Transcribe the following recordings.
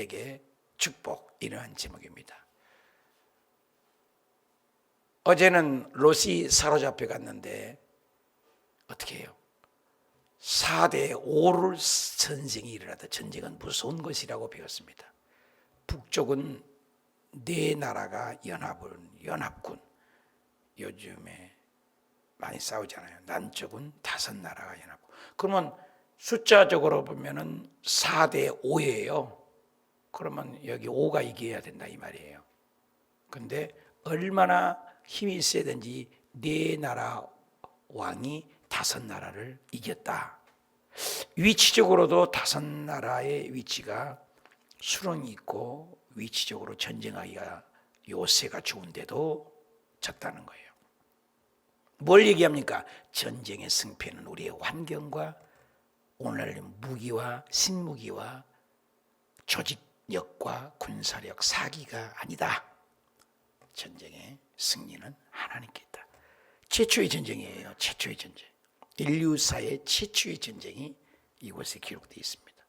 세대에게 축복, 이러한 제목입니다. 어제는 롯이 사로잡혀 갔는데 어떻게 해요? 4대 5를 전쟁이 일어나다. 전쟁은 무서운 것이라고 배웠습니다. 북쪽은 네 나라가 연합군, 요즘에 많이 싸우잖아요. 남쪽은 5나라가 연합군. 그러면 숫자적으로 보면은 4대 5예요. 그러면 여기 5가 이겨야 된다 이 말이에요. 근데 얼마나 힘이 세든지 네 나라 왕이 5나라를 이겼다. 위치적으로도 5나라의 위치가 수렁이 있고 위치적으로 전쟁하기가 요새가 좋은데도 졌다는 거예요. 뭘 얘기합니까? 전쟁의 승패는 우리의 환경과 오늘 무기와 신무기와 조직력과 군사력, 사기가 아니다. 전쟁의 승리는 하나님께 있다. 최초의 전쟁이에요. 최초의 전쟁. 인류사의 최초의 전쟁이 이곳에 기록되어 있습니다.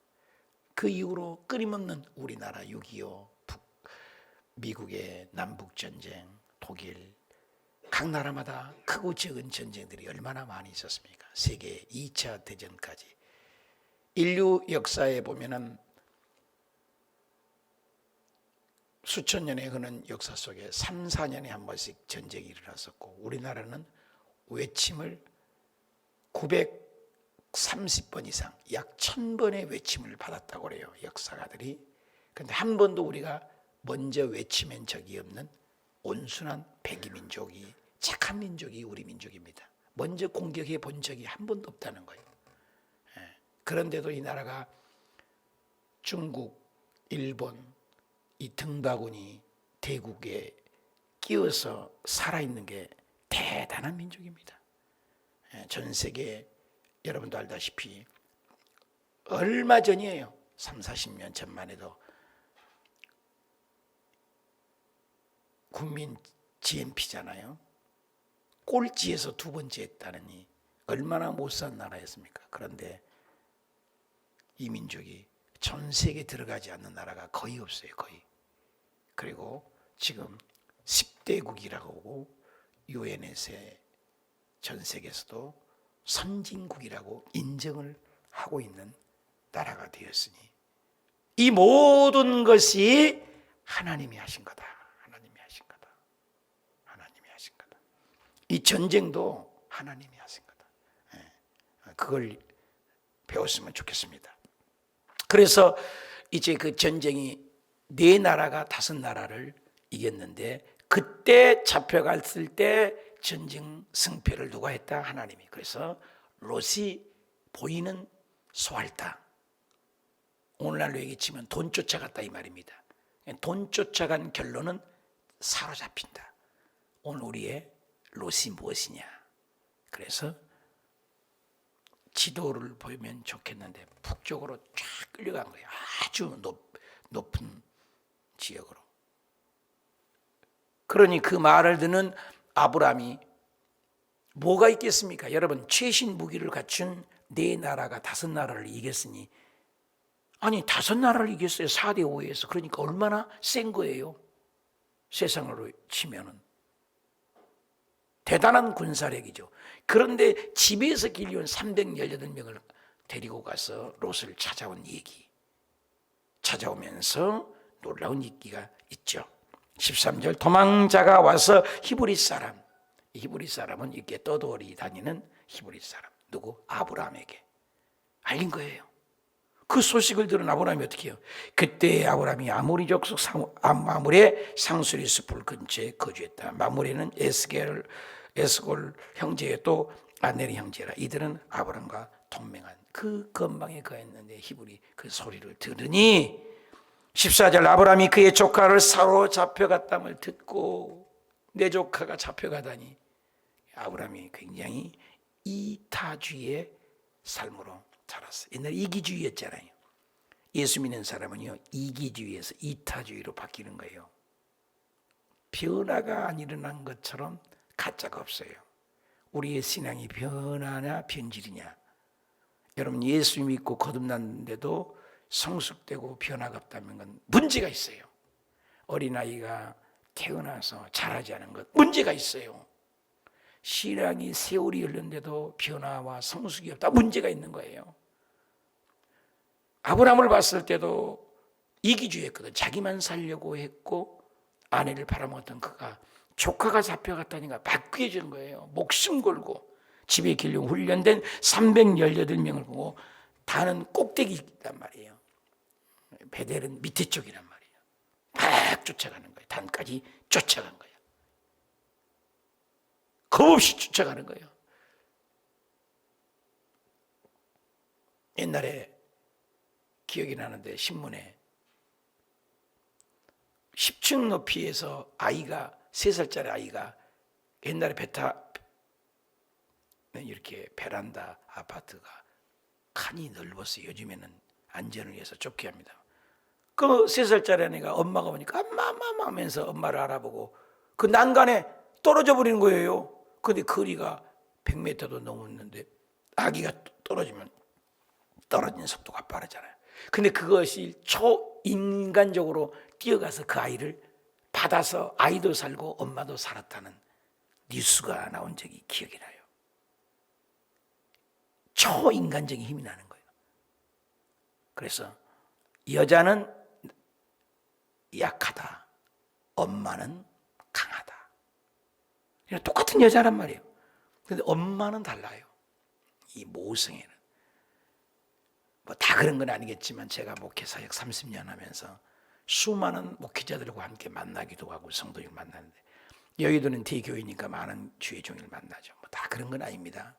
그 이후로 끊임없는 우리나라 6.25, 미국의 남북전쟁, 독일, 각 나라마다 크고 작은 전쟁들이 얼마나 많이 있었습니까? 세계 2차 대전까지. 인류 역사에 보면은 수천 년에 흐른 역사 속에 3, 4년에 한 번씩 전쟁이 일어났었고, 우리나라는 외침을 930번 이상, 약 1000번의 외침을 받았다고 그래요, 역사가들이. 그런데 한 번도 우리가 먼저 외치면 적이 없는 온순한 백이민족이, 착한 민족이 우리 민족입니다. 먼저 공격해 본 적이 한 번도 없다는 거예요. 그런데도 이 나라가 중국, 일본, 이 등바구니 대국에 끼어서 살아있는 게 대단한 민족입니다. 전 세계 여러분도 알다시피 얼마 전이에요. 3, 40년 전만 해도 국민 GNP잖아요. 꼴찌에서 2번째 했다느니 얼마나 못산 나라였습니까? 그런데 이 민족이 전 세계에 들어가지 않는 나라가 거의 없어요. 거의. 그리고 지금 10대국이라고 UN에서 전 세계에서도 선진국이라고 인정을 하고 있는 나라가 되었으니 이 모든 것이 하나님이 하신 거다. 하나님이 하신 거다. 하나님이 하신 거다. 이 전쟁도 하나님이 하신 거다. 그걸 배웠으면 좋겠습니다. 그래서 이제 그 전쟁이 4나라가 5나라를 이겼는데, 그때 잡혀갔을 때 전쟁 승패를 누가 했다? 하나님이. 그래서 롯이 보이는 소활당, 오늘날로 얘기치면 돈 쫓아갔다 이 말입니다. 돈 쫓아간 결론은 사로잡힌다. 오늘 우리의 롯이 무엇이냐? 그래서 지도를 보면 좋겠는데 북쪽으로 쫙 끌려간 거예요. 아주 높은 지역으로. 그러니 그 말을 듣는 아브라함이 뭐가 있겠습니까? 여러분, 최신 무기를 갖춘 4나라가 5나라를 이겼으니, 아니 5나라를 이겼어요. 4대 5에서. 그러니까 얼마나 센 거예요. 세상으로 치면은 대단한 군사력이죠. 그런데 집에서 길리온 318명을 데리고 가서 롯을 찾아온 얘기, 찾아오면서 놀라운 얘기가 있죠. 13절, 도망자가 와서 히브리 사람, 히브리 사람은 이렇게 떠돌이 다니는 히브리 사람, 누구? 아브라함에게 알린 거예요. 그 소식을 들은 아브라함이 어떻게 해요? 그때 아브라함이 아모리 족속 마므레 상수리 숲을 근처에 거주했다. 마므레는 에스골 형제의 또 아넬의 형제라. 이들은 아브라함과 동맹한 그 건방에 거했는데 히브리 그 소리를 들으니 14절, 아브라함이 그의 조카를 사로잡혀갔다를 듣고, 내 조카가 잡혀가다니, 아브라함이 굉장히 이타주의의 삶으로 자랐어요. 옛날에 이기주의였잖아요. 예수 믿는 사람은요, 이기주의에서 이타주의로 바뀌는 거예요. 변화가 안 일어난 것처럼 가짜가 없어요. 우리의 신앙이 변화냐 변질이냐. 여러분, 예수 믿고 거듭났는데도 성숙되고 변화가 없다는 건 문제가 있어요. 어린아이가 태어나서 자라지 않은 것 문제가 있어요. 신앙이 세월이 흘렀는데도 변화와 성숙이 없다, 문제가 있는 거예요. 아브라함을 봤을 때도 이기주의였거든. 자기만 살려고 했고 아내를 팔아먹었던 그가 조카가 잡혀갔다니까 바뀌어지는 거예요. 목숨 걸고 집에 길러 훈련된 318명을 보고 다는 꼭대기 있단 말이에요. 베델은 밑에 쪽이란 말이에요. 막 쫓아가는 거예요. 단까지 쫓아간 거예요. 겁없이 쫓아가는 거예요. 옛날에 기억이 나는데 신문에 10층 높이에서 아이가 3살짜리 아이가 옛날에 이렇게 베란다 아파트가 칸이 넓어서 요즘에는 안전을 위해서 좁게 합니다. 그 3살짜리 아이가 엄마가 오니까 엄마 하면서 엄마를 알아보고 그 난간에 떨어져 버리는 거예요. 근데 거리가 100m도 넘었는데 아기가 떨어지면 떨어지는 속도가 빠르잖아요. 근데 그것이 초인간적으로 뛰어가서 그 아이를 받아서 아이도 살고 엄마도 살았다는 뉴스가 나온 적이 기억이 나요. 초인간적인 힘이 나는 거예요. 그래서 여자는 약하다, 엄마는 강하다. 똑같은 여자란 말이에요. 그런데 엄마는 달라요. 이 모성애는. 뭐 다 그런 건 아니겠지만 제가 목회 사역 30년 하면서 수많은 목회자들과 함께 만나기도 하고 성도들 만나는데 여의도는 대교회니까 많은 주의 종일 만나죠. 뭐 다 그런 건 아닙니다.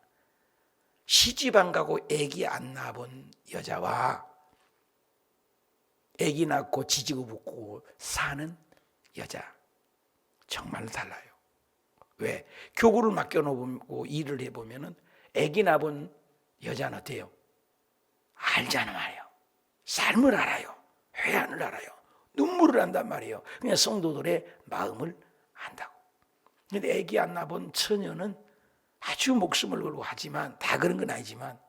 시집 안 가고 아기 안 낳아본 여자와 아기 낳고 지지고 볶고 사는 여자 정말 달라요. 왜? 교구를 맡겨놓고 일을 해보면은 아기 낳은 여자는 어때요? 알잖아 말이에요. 삶을 알아요. 회한을 알아요. 눈물을 안단 말이에요. 그냥 성도들의 마음을 안다고. 그런데 아기 안 낳은 처녀는 아주 목숨을 걸고 하지만 다 그런 건 아니지만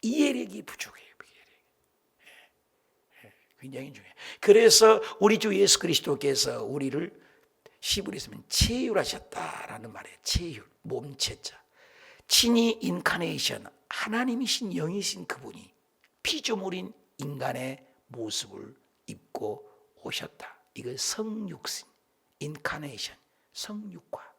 이해력이 부족해요. 굉장히 중요해요. 그래서 우리 주 예수 그리스도께서 우리를 시부리 쓰면 체휼하셨다라는 말이에요. 체휼, 몸체자. 친히 인카네이션, 하나님이신 영이신 그분이 피조물인 인간의 모습을 입고 오셨다. 이거 성육신, 인카네이션, 성육화.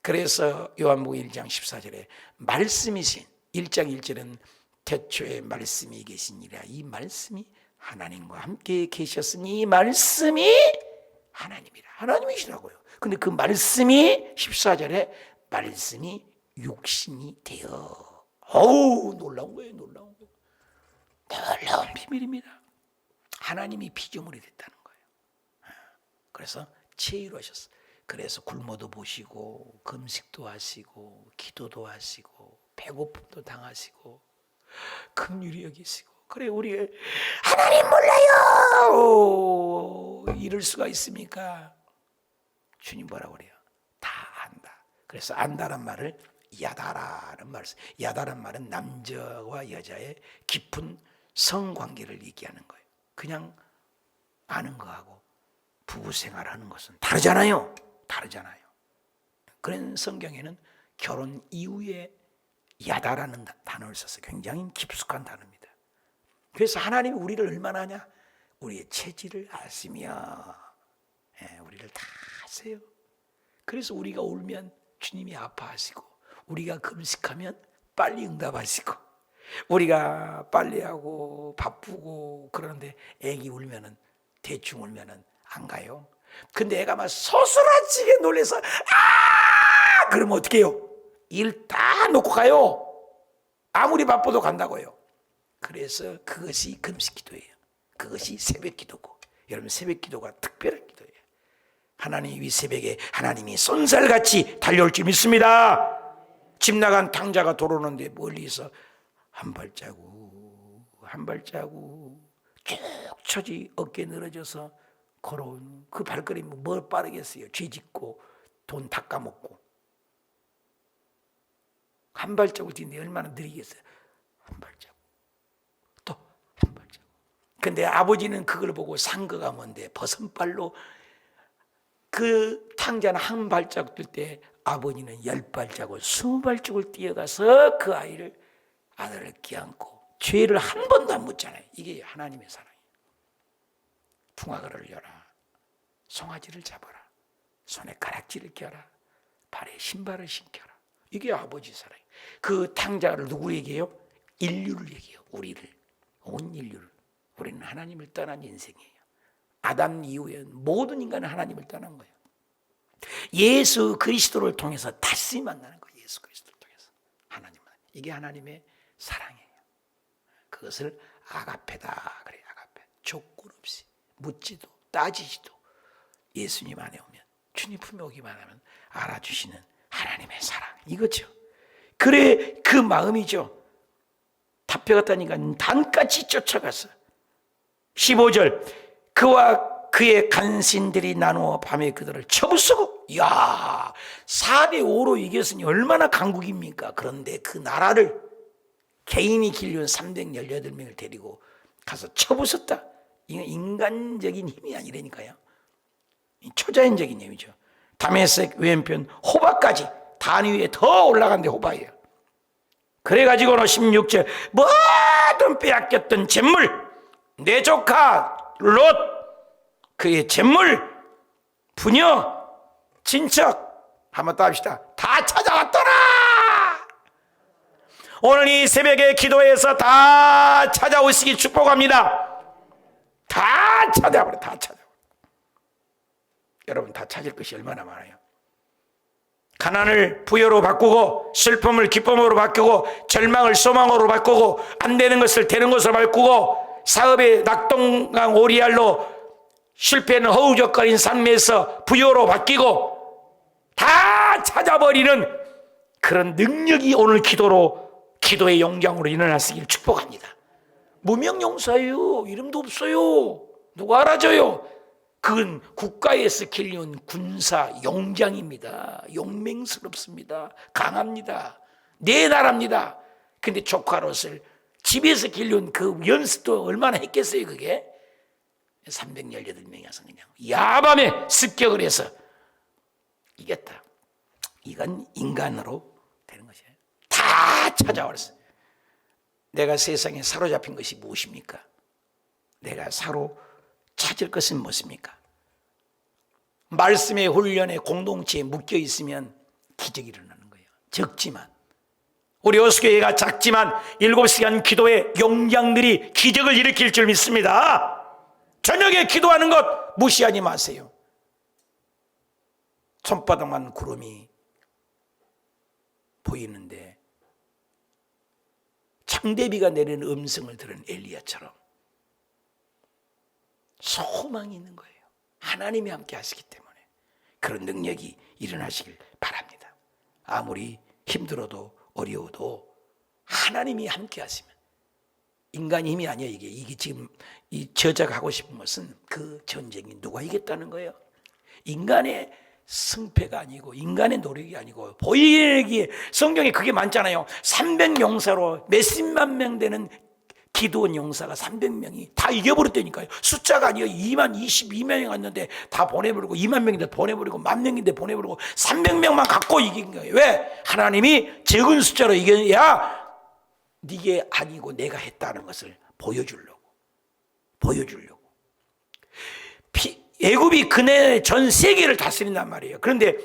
그래서 요한복음 1장 14절에 말씀이신 1장 1절은 태초에 말씀이 계시니라. 이 말씀이 하나님과 함께 계셨으니 이 말씀이 하나님이라. 하나님이시라고요. 근데 그 말씀이 14절에 말씀이 육신이 되어. 어우, 놀라운 거예요. 놀라운 비밀입니다. 하나님이 피조물이 됐다는 거예요. 그래서 체휼하셨어요. 그래서 굶어도 보시고 금식도 하시고 기도도 하시고 배고픔도 당하시고 긍휼히 여기시고. 그래, 우리 하나님 몰라요 이럴 수가 있습니까? 주님 뭐라고 그래요? 다 안다. 그래서 안다란 말을 야다라는 말. 야다란 말은 남자와 여자의 깊은 성관계를 얘기하는 거예요. 그냥 아는 거하고 부부 생활하는 것은 다르잖아요. 그런 성경에는 결혼 이후에 야다라는 단어를 써서 굉장히 깊숙한 단어입니다. 그래서 하나님이 우리를 얼마나 하냐? 우리의 체질을 아시며 우리를 다 아세요. 그래서 우리가 울면 주님이 아파하시고 우리가 금식하면 빨리 응답하시고 우리가 빨리하고 바쁘고 그러는데 애기 울면은 대충 울면은 안 가요. 근데 애가 막 소스라치게 놀래서 그러면 어떻게 해요? 일 다 놓고 가요. 아무리 바빠도 간다고요. 그래서 그것이 금식 기도예요. 그것이 새벽 기도고, 여러분 새벽 기도가 특별한 기도예요. 하나님이 이 새벽에 하나님이 쏜살같이 달려올 줄 믿습니다. 집 나간 탕자가 돌아오는데 멀리서 한 발자국 쭉 처지 어깨 늘어져서 걸어온 그 발걸음이 뭘 빠르겠어요. 죄 짓고 돈 닦아먹고 한 발자국 뛰는데 얼마나 느리겠어요. 한 발자국 또 한 발자국 근데 아버지는 그걸 보고 상거가 뭔데 버선발로 그 탕자는 한 발자국 뛸 때 아버지는 10발자국 20발자국을 뛰어가서 그 아들을 껴안고 죄를 한 번도 안 묻잖아요. 이게 하나님의 사랑이에요. 풍화가를 열라, 송아지를 잡아라, 손에 가락지를 껴라, 발에 신발을 신겨라. 이게 아버지 사랑이에요. 그 탕자를 누구 얘기해요? 인류를 얘기해요. 우리를, 온 인류를. 우리는 하나님을 떠난 인생이에요. 아담 이후에 모든 인간은 하나님을 떠난 거예요. 예수 그리스도를 통해서 다시 만나는 거예요. 예수 그리스도를 통해서 하나님은. 이게 하나님의 사랑이에요. 그것을 아가페다 그래요. 아가페. 조건 없이 묻지도 따지지도 예수님 안에 오면, 주님 품에 오기만 하면 알아주시는 하나님의 사랑, 이거죠. 그래, 그 마음이죠. 잡혀갔다니까 단까지 쫓아가서 15절 그와 그의 간신들이 나누어 밤에 그들을 쳐부수고, 이야 4대5로 이겼으니 얼마나 강국입니까? 그런데 그 나라를 개인이 길려온 318명을 데리고 가서 쳐부쉈다. 이건 인간적인 힘이 아니라니까요. 초자연적인 힘이죠. 다메섹 왼편 호바까지 단 위에 더 올라간데 호바예요. 그래가지고는 16절 모든 빼앗겼던 재물, 내 조카 롯 그의 재물, 부녀, 친척 한번 또 합시다. 다 찾아왔더라. 오늘 이 새벽에 기도해서 다 찾아오시기 축복합니다. 다 찾아버려. 다 찾아버려. 여러분 다 찾을 것이 얼마나 많아요. 가난을 부여로 바꾸고, 슬픔을 기쁨으로 바꾸고, 절망을 소망으로 바꾸고, 안 되는 것을 되는 것으로 바꾸고, 사업의 낙동강 오리알로 실패는 허우적거린 삶에서 부여로 바뀌고, 다 찾아버리는 그런 능력이 오늘 기도의 영광으로 일어났으길 축복합니다. 무명용사예요. 이름도 없어요. 누가 알아줘요? 그건 국가에서 길러온 군사 용장입니다. 용맹스럽습니다. 강합니다. 내 나라입니다. 근데 조카롯을 집에서 길러온 그 연습도 얼마나 했겠어요. 그게 318명이 와서 그냥 야밤에 습격을 해서 이겼다. 이건 인간으로 되는 것이에요. 다 찾아왔어요. 내가 세상에 사로잡힌 것이 무엇입니까? 내가 찾을 것은 무엇입니까? 말씀의 훈련에 공동체에 묶여 있으면 기적이 일어나는 거예요. 적지만, 우리 호수교회가 작지만 7시간 기도의 용장들이 기적을 일으킬 줄 믿습니다. 저녁에 기도하는 것 무시하지 마세요. 손바닥만 구름이 보이는데 창대비가 내리는 음성을 들은 엘리야처럼 소망이 있는 거예요. 하나님이 함께 하시기 때문에 그런 능력이 일어나시길 바랍니다. 아무리 힘들어도 어려워도 하나님이 함께 하시면, 인간의 힘이 아니에요. 이게 지금 이 저자가 하고 싶은 것은 그 전쟁이 누가 이겼다는 거예요. 인간의 승패가 아니고, 인간의 노력이 아니고, 보이기에 성경에 그게 많잖아요. 300용사로 몇십만 명 되는 기도원 용사가 300명이 다 이겨버렸다니까요. 숫자가 아니에요. 2만 22명이 왔는데 다 보내버리고, 2만 명인데 보내버리고, 1만 명인데 보내버리고, 300명만 갖고 이긴 거예요. 왜? 하나님이 적은 숫자로 이겨야 네게 아니고 내가 했다는 것을 보여주려고. 애굽이 그네 전 세계를 다스린단 말이에요. 그런데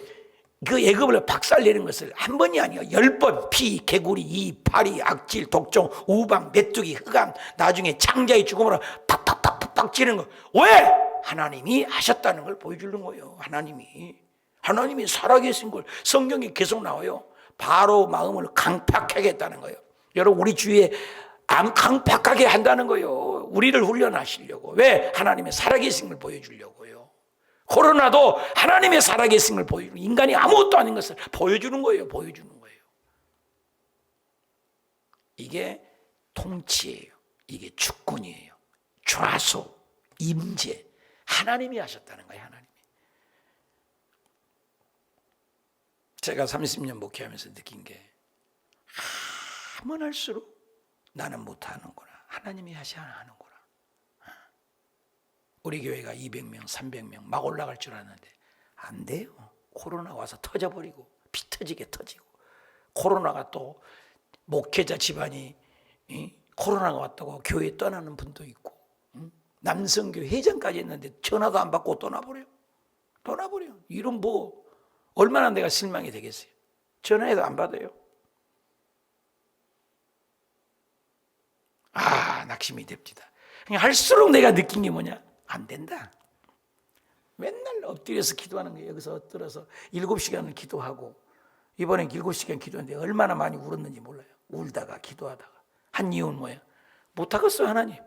그 애굽을 박살내는 것을 한 번이 아니에요. 10번 피, 개구리, 이, 파리, 악질, 독종, 우방, 메뚜기, 흑암, 나중에 창자의 죽음으로 팍팍팍팍 찌는 거. 왜? 하나님이 하셨다는 걸 보여주는 거예요. 하나님이 살아계신 걸 성경에 계속 나와요. 바로 마음을 강팍하게 했다는 거예요. 여러분 우리 주위에 강팍하게 한다는 거예요. 우리를 훈련하시려고. 왜? 하나님의 살아계신 걸 보여주려고요. 코로나도 하나님의 살아계신 걸 보여주는, 인간이 아무것도 아닌 것을 보여주는 거예요. 이게 통치예요. 이게 주권이에요. 좌소, 임재. 하나님이 하셨다는 거예요. 하나님이. 제가 30년 목회하면서 느낀 게, 하면 할수록 나는 못하는구나, 하나님이 하셔야 하는구나. 우리 교회가 200명, 300명 막 올라갈 줄 알았는데 안 돼요. 코로나 와서 터져버리고 피 터지게 터지고, 코로나가 또 목회자 집안이 코로나가 왔다고 교회 떠나는 분도 있고, 남성교 회장까지 했는데 전화도 안 받고 떠나버려. 이런 뭐 얼마나 내가 실망이 되겠어요. 전화해도 안 받아요. 낙심이 됩니다. 그냥 할수록 내가 느낀 게 뭐냐? 안 된다. 맨날 엎드려서 기도하는 거예요. 여기서 엎드려서 7시간을 기도하고, 이번에 7시간 기도했는데 얼마나 많이 울었는지 몰라요. 울다가 기도하다가 한 이유는 뭐예요? 못하겠어요. 하나님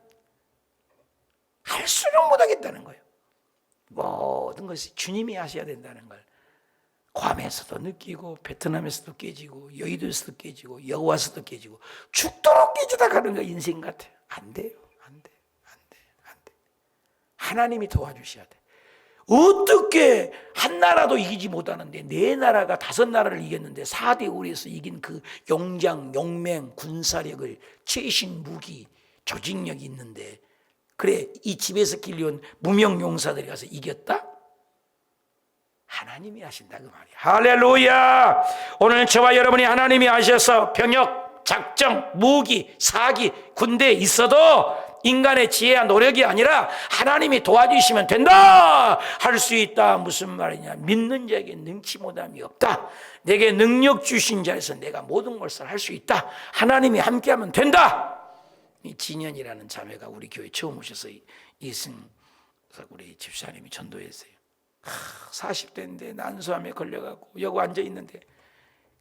할수록 못하겠다는 거예요. 모든 것이 주님이 하셔야 된다는 걸 괌에서도 느끼고, 베트남에서도 깨지고, 여의도에서도 깨지고, 여와서도 깨지고, 죽도록 깨지다 가는 거 인생 같아요. 안 돼요. 안 돼. 하나님이 도와주셔야 돼. 어떻게 한 나라도 이기지 못하는데 네 나라가 5나라를 이겼는데 4대 5에서 이긴 그 용장, 용맹, 군사력을, 최신 무기, 조직력이 있는데, 그래 이 집에서 길려온 무명용사들이 가서 이겼다? 하나님이 하신다 그 말이야. 할렐루야. 오늘 저와 여러분이 하나님이 하셔서 병역, 작정, 무기, 사기, 군대에 있어도 인간의 지혜와 노력이 아니라 하나님이 도와주시면 된다 할 수 있다. 무슨 말이냐? 믿는 자에게 능치 못함이 없다. 내게 능력 주신 자에서 내가 모든 것을 할 수 있다. 하나님이 함께하면 된다. 이 진현이라는 자매가 우리 교회 처음 오셔서 이승석 우리 집사님이 전도했어요. 40대인데 난소암에 걸려갖고 여기 앉아있는데,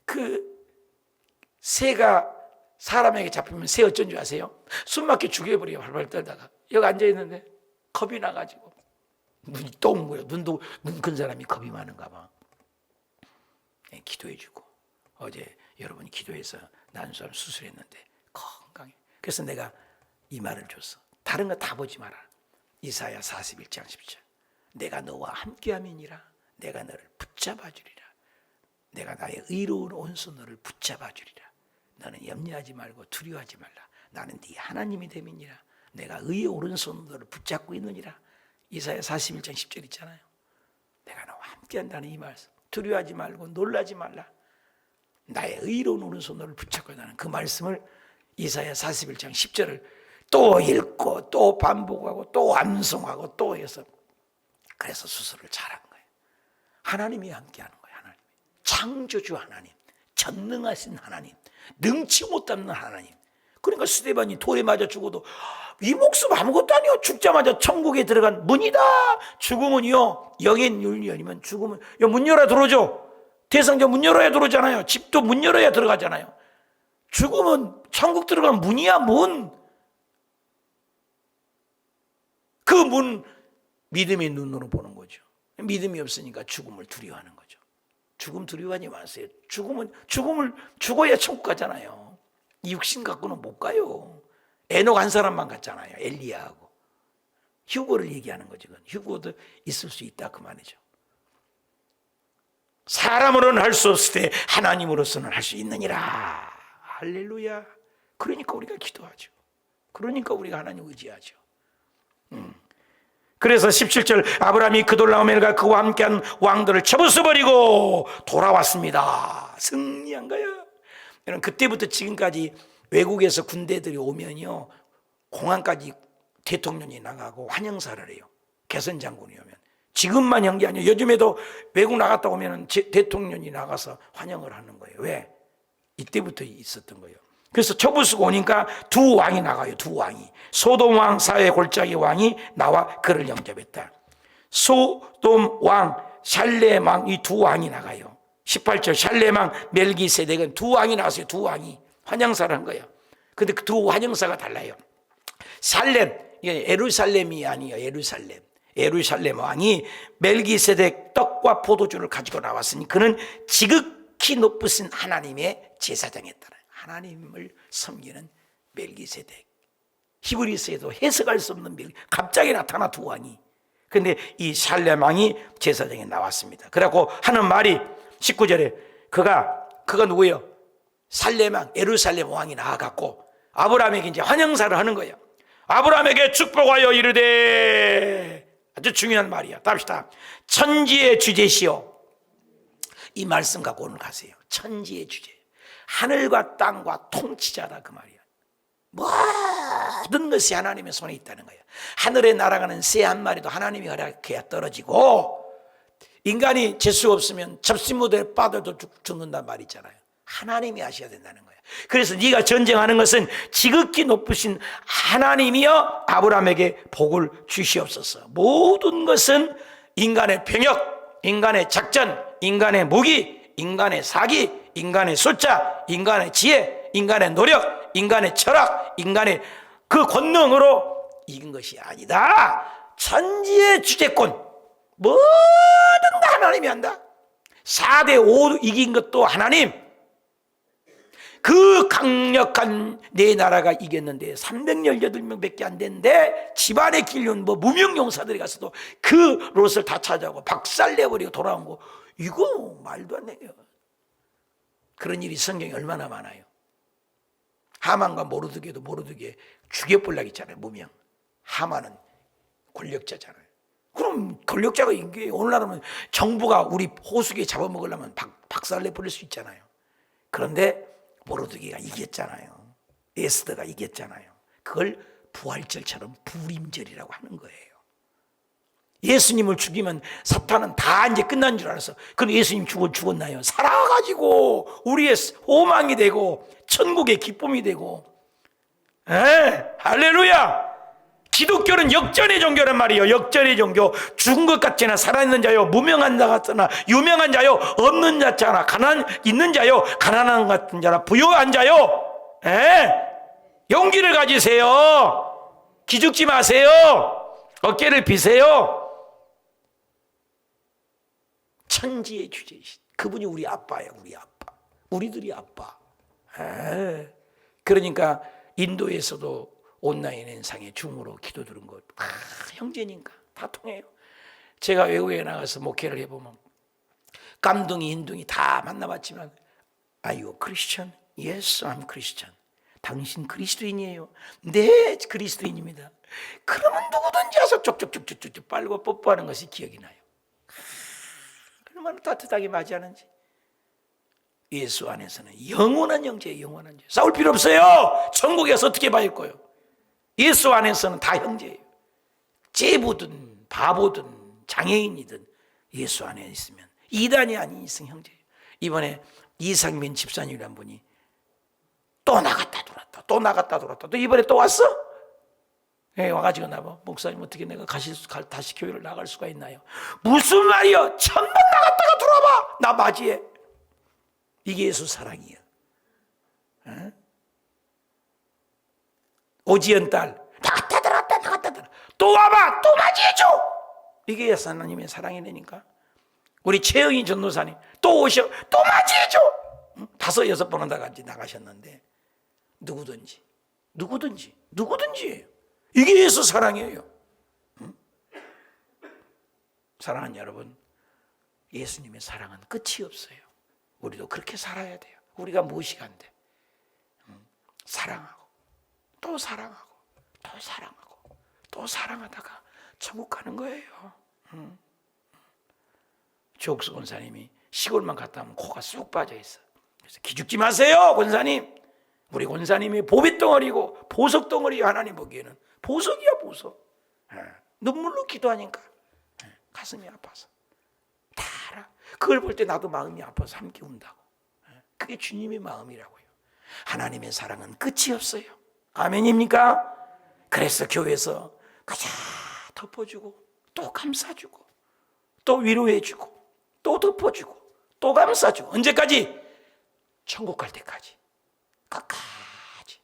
그 새가 사람에게 잡히면 새 어쩐 줄 아세요? 숨막혀 죽여버려요. 발발 떨다가. 여기 앉아있는데 겁이 나가지고 눈이 똥 거예요. 눈 큰 사람이 겁이 많은가 봐. 기도해주고, 어제 여러분이 기도해서 난소암 수술했는데 건강해. 그래서 내가 이 말을 줬어. 다른 거 다 보지 마라. 이사야 41장 10절. 내가 너와 함께함이니라. 내가 너를 붙잡아주리라. 내가 나의 의로운 온손 너를 붙잡아주리라. 너는 염려하지 말고 두려워하지 말라. 나는 네 하나님이 됨이니라. 내가 의의 오른손으로 너를 붙잡고 있느니라. 이사야 41장 10절 있잖아요. 내가 너와 함께한다는 이 말씀. 두려워하지 말고 놀라지 말라. 나의 의로운 오른손 너를 붙잡고, 나는 그 말씀을 이사야 41장 10절을 또 읽고 또 반복하고 또 암송하고 또 해서, 그래서 수술을 잘한 거예요. 하나님이 함께하는 거예요. 하나님, 창조주 하나님, 전능하신 하나님, 능치 못하는 하나님. 그러니까 스데반이 돌에 맞아 죽어도 이 목숨 아무것도 아니요. 죽자마자 천국에 들어간 문이다. 죽음은요, 영앤윤이 아니면 죽음은 문 열어 들어오죠. 대상자 문 열어야 들어오잖아요. 집도 문 열어야 들어가잖아요. 죽음은 천국 들어간 문이야. 문. 그 문 믿음의 눈으로 보는 거죠. 믿음이 없으니까 죽음을 두려워하는 거죠. 죽음 두려워하지 마세요. 죽음을 죽어야 천국 가잖아요. 이 육신 갖고는 못 가요. 에녹 한 사람만 갔잖아요. 엘리야하고. 휴고를 얘기하는 거죠. 휴고도 있을 수 있다 그 말이죠. 사람으로는 할 수 없을 때 하나님으로서는 할 수 있느니라. 할렐루야. 그러니까 우리가 기도하죠. 그러니까 우리가 하나님 의지하죠. 그래서 17절, 아브라함이 그돌라오멜과 그와 함께한 왕들을 쳐부숴버리고 돌아왔습니다. 승리한 거야. 여러분, 그때부터 지금까지 외국에서 군대들이 오면요, 공항까지 대통령이 나가고 환영사를 해요. 개선 장군이 오면. 지금만 한 게 아니에요. 요즘에도 외국 나갔다 오면 대통령이 나가서 환영을 하는 거예요. 왜? 이때부터 있었던 거예요. 그래서 쳐부수고 오니까 두 왕이 나가요. 두 왕이. 소돔 왕 사회 골짜기 왕이 나와 그를 영접했다. 소돔 왕, 샬렘 왕, 이 두 왕이 나가요. 18절, 샬렘 왕 멜기세덱은 두 왕이 나왔어요. 두 왕이 환영사를 한 거예요. 근데 그 두 환영사가 달라요. 살렘, 예루살렘이 아니에요. 예루살렘 왕이 멜기세덱 떡과 포도주를 가지고 나왔으니 그는 지극히 높으신 하나님의 제사장에 따라 하나님을 섬기는 멜기세덱. 히브리서에도 해석할 수 없는 갑자기 나타나 두 왕이. 근데 이 살렘 왕이 제사장에 나왔습니다. 그래갖고 하는 말이 19절에 그가 누구예요? 살렘 왕, 예루살렘 왕이 나와갖고 아브라함에게 이제 환영사를 하는 거예요. 아브라함에게 축복하여 이르되 아주 중요한 말이야. 답시다. 천지의 주제시요. 이 말씀 갖고 오늘 가세요. 천지의 주제. 하늘과 땅과 통치자다 그 말이야. 모든 것이 하나님의 손에 있다는 거예요. 하늘에 날아가는 새 한 마리도 하나님이 허락해야 떨어지고, 인간이 재수 없으면 접시무대에 빠져도 죽는단 말이 있잖아요. 하나님이 하셔야 된다는 거예요. 그래서 네가 전쟁하는 것은 지극히 높으신 하나님이여 아브라함에게 복을 주시옵소서. 모든 것은 인간의 병역, 인간의 작전, 인간의 무기, 인간의 사기, 인간의 숫자, 인간의 지혜, 인간의 노력, 인간의 철학, 인간의 그 권능으로 이긴 것이 아니다. 천지의 주재권 뭐든 다 하나님이 한다. 4대5 이긴 것도 하나님. 그 강력한 내 나라가 이겼는데 318명밖에 안 됐는데 집안에 길려온 무명용사들이 가서도 그 롯을 다 찾아오고 박살내버리고 돌아온 거, 이거 말도 안 돼요. 그런 일이 성경에 얼마나 많아요. 하만과 모르드게도 모르드게 죽여보려고 했잖아요. 무명. 하만은 권력자잖아요. 그럼 권력자가 이게 오늘날은 정부가 우리 호수에 잡아먹으려면 박살내버릴 수 있잖아요. 그런데 모르드게가 이겼잖아요. 에스더가 이겼잖아요. 그걸 부활절처럼 부림절이라고 하는 거예요. 예수님을 죽이면 사탄은 다 이제 끝난 줄 알았어. 그럼 예수님 죽었나요? 살아가지고 우리의 소망이 되고 천국의 기쁨이 되고. 할렐루야. 기독교는 역전의 종교란 말이에요. 역전의 종교. 죽은 것 같지나 살아있는 자요, 무명한 자 같으나 유명한 자요, 없는 자잖아, 있는 자요, 가난한 것 같은 자나 부유한 자요. 용기를 가지세요. 기죽지 마세요. 어깨를 비세요. 천지의 주제이신 그분이 우리 아빠예요. 우리 아빠. 우리들이 아빠. 그러니까 인도에서도 온라인 행상에 줌으로 기도 들은 것, 형제니까 다 통해요. 제가 외국에 나가서 목회를 해보면 깜둥이 인둥이 다 만나봤지만, Are you a Christian? Yes, I'm Christian. 당신 그리스도인이에요? 네, 그리스도인입니다. 그러면 누구든지 와서 쪽쪽쪽쪽쪽 빨고 뽀뽀하는 것이 기억이 나요. 얼마나 따뜻하게 맞이하는지. 예수 안에서는 영원한 형제예요. 영원한 형제. 싸울 필요 없어요. 천국에서 어떻게 받을 거예요? 예수 안에서는 다 형제예요. 제부든 바보든 장애인이든 예수 안에 있으면 이단이 아닌 이승 형제예요. 이번에 이상민 집사님이란 분이 또 나갔다 들어왔다, 또 나갔다 들어왔다, 또 이번에 또 왔어? 와가지고 나봐, 목사님 어떻게 내가 다시 교회를 나갈 수가 있나요? 무슨 말이요? 천번 나갔다가 들어와봐, 나 맞이해. 이게 예수 사랑이야. 오지연 딸 나갔다 들어왔다 또 와봐, 또 맞이해줘. 이게 하나님의 사랑이라니까. 우리 최영희 전도사님 또 오셔, 또 맞이해줘. 5, 6번은 다 같이 나가셨는데 누구든지 이게 예수 사랑이에요. 사랑하는 여러분, 예수님의 사랑은 끝이 없어요. 우리도 그렇게 살아야 돼요. 우리가 무엇이 안 돼? 사랑하고 또 사랑하고 또 사랑하고 또 사랑하다가 천국 가는 거예요. 조옥수 권사님이 시골만 갔다 오면 코가 쑥 빠져 있어. 그래서 기죽지 마세요, 권사님. 우리 권사님이 보빗덩어리고 보석덩어리, 하나님 보기에는 보석이야, 보석. 눈물로 기도하니까 가슴이 아파서 다 알아. 그걸 볼 때 나도 마음이 아파서 함께 운다고. 그게 주님의 마음이라고요. 하나님의 사랑은 끝이 없어요. 아멘입니까? 그래서 교회에서 가자 덮어주고 또 감싸주고 또 위로해주고 또 덮어주고 또 감싸주고, 언제까지? 천국 갈 때까지. 끝까지.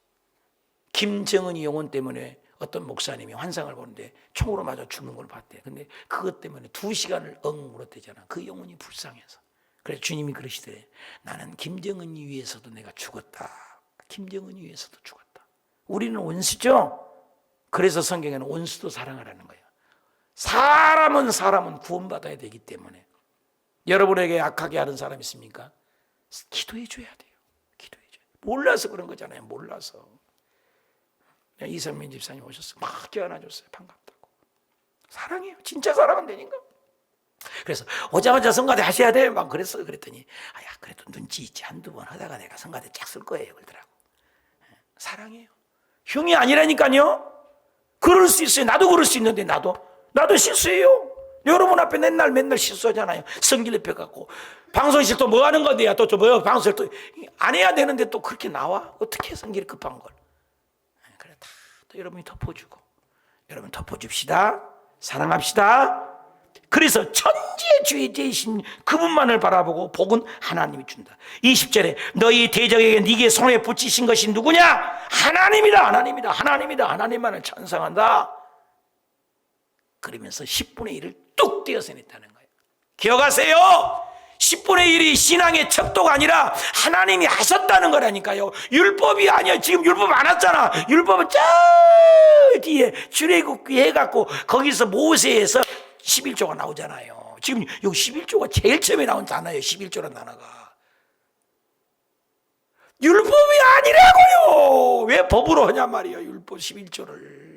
김정은이 영혼 때문에 어떤 목사님이 환상을 보는데 총으로 맞아 죽는 걸 봤대. 근데 그것 때문에 2시간을 울었대잖아. 그 영혼이 불쌍해서. 그래서 주님이 그러시더래. 나는 김정은이 위해서도 내가 죽었다. 김정은이 위해서도 죽었다. 우리는 원수죠. 그래서 성경에는 원수도 사랑하라는 거예요. 사람은 구원받아야 되기 때문에. 여러분에게 악하게 하는 사람 있습니까? 기도해 줘야 돼요. 기도해 줘야 돼요. 몰라서 그런 거잖아요. 몰라서. 이상민 집사님 오셨어요. 막 껴안아줬어요. 반갑다고. 사랑해요. 진짜 사랑한다니까. 그래서 오자마자 성가대 하셔야 돼 막 그랬어. 그랬더니 야 그래도 눈치 있지, 한두 번 하다가 내가 성가대 쫙 쓸 거예요 그러더라고. 사랑해요. 흉이 아니라니까요. 그럴 수 있어요. 나도 그럴 수 있는데 나도 실수해요. 여러분 앞에 맨날 실수하잖아요. 성질 내펴갖고 방송실 또 뭐 하는 건데요? 또 뭐 방송실 또 안 해야 되는데 또 그렇게 나와? 어떻게 성질이 급한 걸? 그래 다 또 여러분이 덮어주고, 여러분 덮어줍시다. 사랑합시다. 그래서 천지의 주인이신 그분만을 바라보고 복은 하나님이 준다. 20절에 너희 대적에게 네게 손에 붙이신 것이 누구냐? 하나님이다. 하나님만을 찬송한다. 그러면서 10분의 1을 뚝 떼어서 냈다는 거예요. 기억하세요. 10분의 1이 신앙의 척도가 아니라 하나님이 하셨다는 거라니까요. 율법이 아니야. 지금 율법 안 왔잖아. 율법은 저 뒤에 출애굽기 해갖고 거기서 모세에서 11조가 나오잖아요. 지금 여기 11조가 제일 처음에 나온 단어예요. 11조라는 단어가. 율법이 아니라고요. 왜 법으로 하냐 말이에요. 율법 11조를.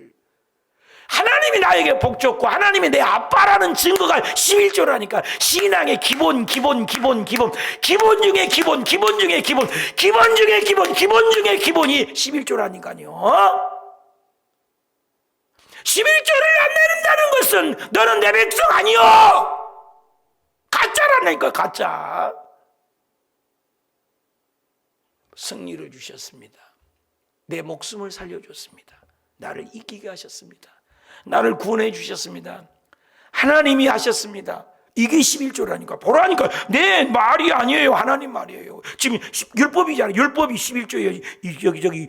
하나님이 나에게 복 줬고 하나님이 내 아빠라는 증거가 11조라니까. 신앙의 기본 중에 기본이 11조라니까요. 11조를 안 내는다는 것은 너는 내 백성 아니요. 가짜라니까. 가짜. 승리를 주셨습니다. 내 목숨을 살려줬습니다. 나를 이기게 하셨습니다. 나를 구원해 주셨습니다. 하나님이 하셨습니다. 이게 11조라니까. 보라니까. 내 말이 아니에요. 하나님 말이에요. 지금 율법이잖아요. 율법이 11조예요. 저기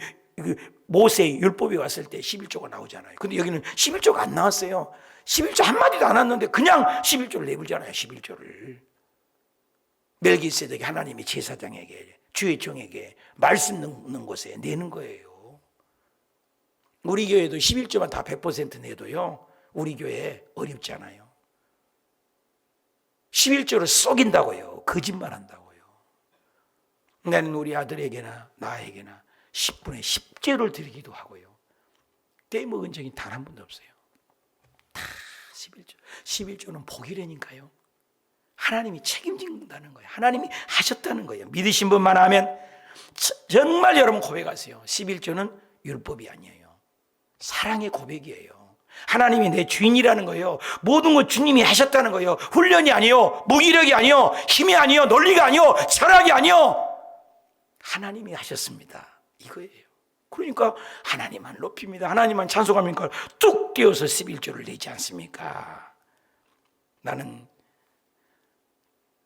모세 율법이 왔을 때 11조가 나오잖아요. 근데 여기는 11조가 안 나왔어요. 11조 한마디도 안 왔는데 그냥 11조를 내불잖아요. 11조를. 멜기세덱이 하나님의 제사장에게, 주의 종에게 말씀 넣는 곳에 내는 거예요. 우리 교회도 11조만 다 100% 내도요, 우리 교회 어렵지 않아요. 11조를 속인다고요. 거짓말 한다고요. 나는 우리 아들에게나 나에게나 10분의 10제를 드리기도 하고요. 떼먹은 적이 단 한 번도 없어요. 다 11조. 11조는 복이라니까요. 하나님이 책임진다는 거예요. 하나님이 하셨다는 거예요. 믿으신 분만 하면 정말 여러분 고백하세요. 11조는 율법이 아니에요. 사랑의 고백이에요. 하나님이 내 주인이라는 거예요. 모든 걸 주님이 하셨다는 거예요. 훈련이 아니요, 무기력이 아니요, 힘이 아니요, 논리가 아니요, 철학이 아니요, 하나님이 하셨습니다. 이거예요. 그러니까 하나님만 높입니다. 하나님만 찬송합니까? 뚝 띄어서 11조를 내지 않습니까? 나는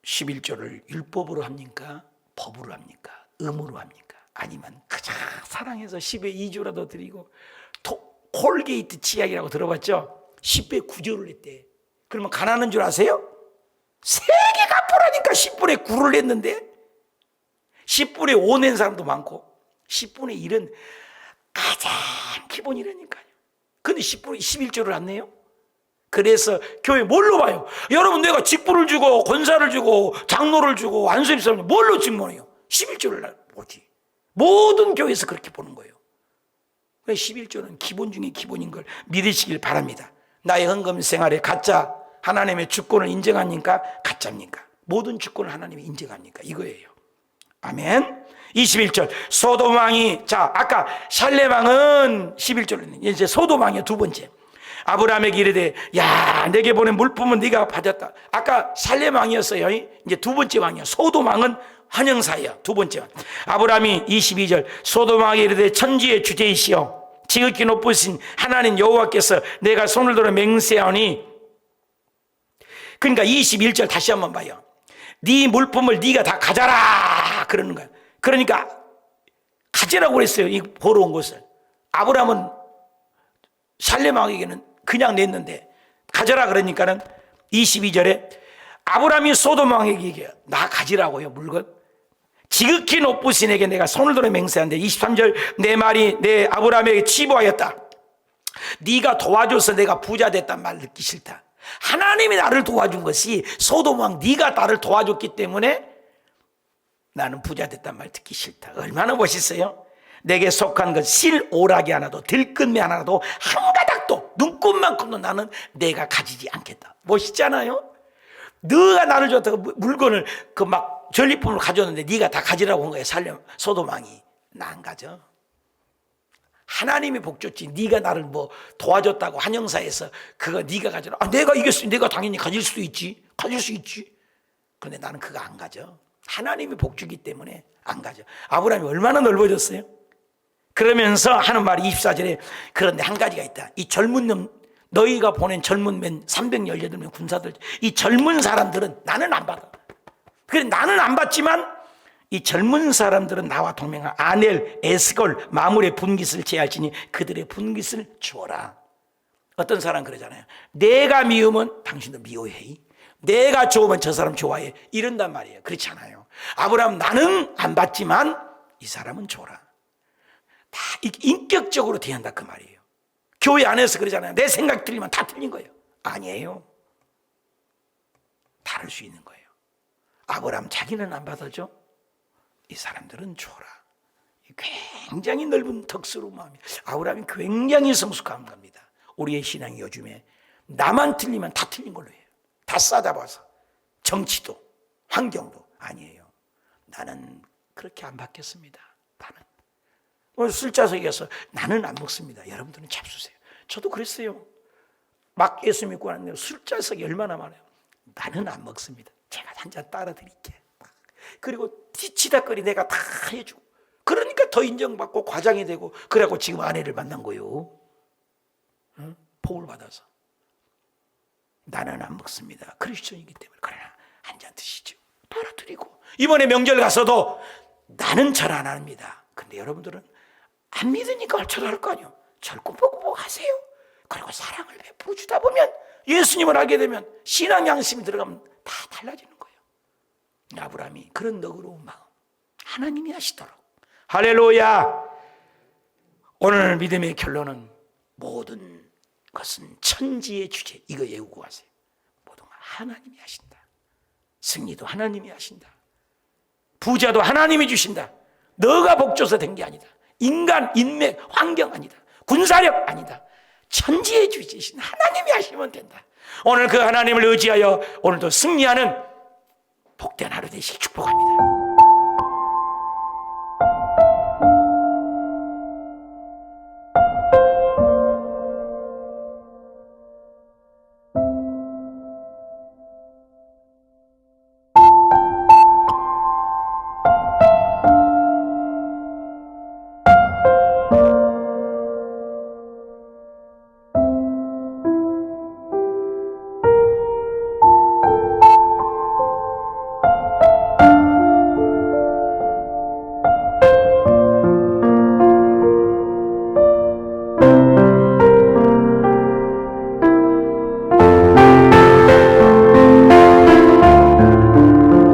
11조를 율법으로 합니까? 법으로 합니까? 의무로 합니까? 아니면 그저 사랑해서 10에 2조라도 드리고, 콜게이트 치약이라고 들어봤죠? 10배 9조를 냈대. 그러면 가난한 줄 아세요? 3개 갚으라니까 10분의 9를 냈는데, 10분의 5 낸 사람도 많고 10분의 1은 가장 기본이라니까요. 근데 10분의 11조를 안 내요? 그래서 교회 뭘로 봐요? 여러분, 내가 직분을 주고 권사를 주고 장로를 주고 안수입사를 뭘로 직분해요? 11조를 보지. 모든 교회에서 그렇게 보는 거예요. 11조는 기본 중에 기본인 걸 믿으시길 바랍니다. 나의 헌금 생활에 가짜 하나님의 주권을 인정합니까? 가짜입니까? 모든 주권을 하나님이 인정합니까? 이거예요. 아멘. 21절 소돔 왕이, 자 아까 살렘 왕은 11절은 이제 소돔 왕이요. 두 번째 아브라함에게 이르되 야 내게 보낸 물품은 네가 받았다. 아까 살렘 왕이었어요. 이제 두 번째 왕이야. 소돔 왕은 환영사예요. 두 번째 왕. 아브라함이 22절 소돔 왕에게 이르되 천지의 주제이시여 지극히 높으신 하나님 여호와께서 내가 손을 들어 맹세하니, 그러니까 21절 다시 한번 봐요. 네 물품을 네가 다 가져라 그러는 거야. 그러니까 가져라고 그랬어요. 이 보러 온 것을. 아브라함은 살렘 왕에게는 그냥 냈는데 가져라 그러니까는 22절에 아브라함이 소돔 왕에게 얘기해요. 나 가지라고요, 물건. 지극히 높으신 에게 내가 손을 들어 맹세한데, 23절 내 말이 내 아브라함에게 치부하였다. 네가 도와줘서 내가 부자 됐단 말 듣기 싫다. 하나님이 나를 도와준 것이 소돔 왕 네가 나를 도와줬기 때문에 나는 부자 됐단 말 듣기 싫다. 얼마나 멋있어요? 내게 속한 것 실오라기 하나도 들끝매 하나도 한 가닥도 눈꽃만큼도 나는 내가 가지지 않겠다. 멋있잖아요. 너가 나를 줬다고 물건을 그 막 전리품을 가져왔는데 네가 다 가지라고 한 거야. 소돔왕이. 나 안 가져. 하나님이 복 줬지. 네가 나를 뭐 도와줬다고 한영사에서 그거 네가 가져라. 아, 내가 이겼으니 내가 당연히 가질 수도 있지. 가질 수 있지. 그런데 나는 그거 안 가져. 하나님이 복 주기 때문에 안 가져. 아브라함이 얼마나 넓어졌어요? 그러면서 하는 말이 24절에 그런데 한 가지가 있다. 이 젊은 놈, 너희가 보낸 젊은 맨 318명 군사들, 이 젊은 사람들은 나는 안 받아. 그래, 나는 안 받지만 이 젊은 사람들은 나와 동맹한 아넬, 에스골, 마물의 분깃을 제할지니 그들의 분깃을 주어라. 어떤 사람 그러잖아요. 내가 미우면 당신도 미워해. 내가 좋으면 저 사람 좋아해. 이런단 말이에요. 그렇지 않아요. 아브라함 나는 안 받지만 이 사람은 줘라. 다 인격적으로 대한다 그 말이에요. 교회 안에서 그러잖아요. 내 생각 틀리면 다 틀린 거예요. 아니에요. 다를 수 있는 거예요. 아브라함 자기는 안 받아줘. 이 사람들은 줘라. 굉장히 넓은 덕스러운 마음이에요. 아브라함이 굉장히 성숙한 겁니다. 우리의 신앙이 요즘에 나만 틀리면 다 틀린 걸로 해요. 다 싸잡아서. 정치도 환경도 아니에요. 나는 그렇게 안 받겠습니다. 나는 오늘 술자석에 가서 나는 안 먹습니다. 여러분들은 잡수세요. 저도 그랬어요. 막 예수 믿고 왔는데 술자석이 얼마나 많아요. 나는 안 먹습니다. 제가 한 잔 따라 드릴게. 그리고 뒤치다거리 내가 다 해주고 그러니까 더 인정받고 과장이 되고 그래갖고 지금 아내를 만난 거예요. 응? 복을 받아서. 나는 안 먹습니다. 크리스천이기 때문에. 그러나 한 잔 드시죠. 따라 드리고 이번에 명절 가서도 나는 절 안 합니다. 근데 여러분들은 안 믿으니까 절할 거 아니에요. 절 꾸벅꾸벅 하세요. 그리고 사랑을 베풀어 주다 보면 예수님을 알게 되면 신앙 양심이 들어가면 다 달라지는 거예요. 아브라함이 그런 너그러운 마음 하나님이 하시도록. 할렐루야. 오늘 믿음의 결론은 모든 것은 천지의 주제. 이거 외우고 가세요. 모든 건 하나님이 하신다. 승리도 하나님이 하신다. 부자도 하나님이 주신다. 너가 복 줘서 된 게 아니다. 인간, 인맥, 환경 아니다. 군사력 아니다. 천지의 주제이신 하나님이 하시면 된다. 오늘 그 하나님을 의지하여 오늘도 승리하는 복된 하루 되시길 축복합니다.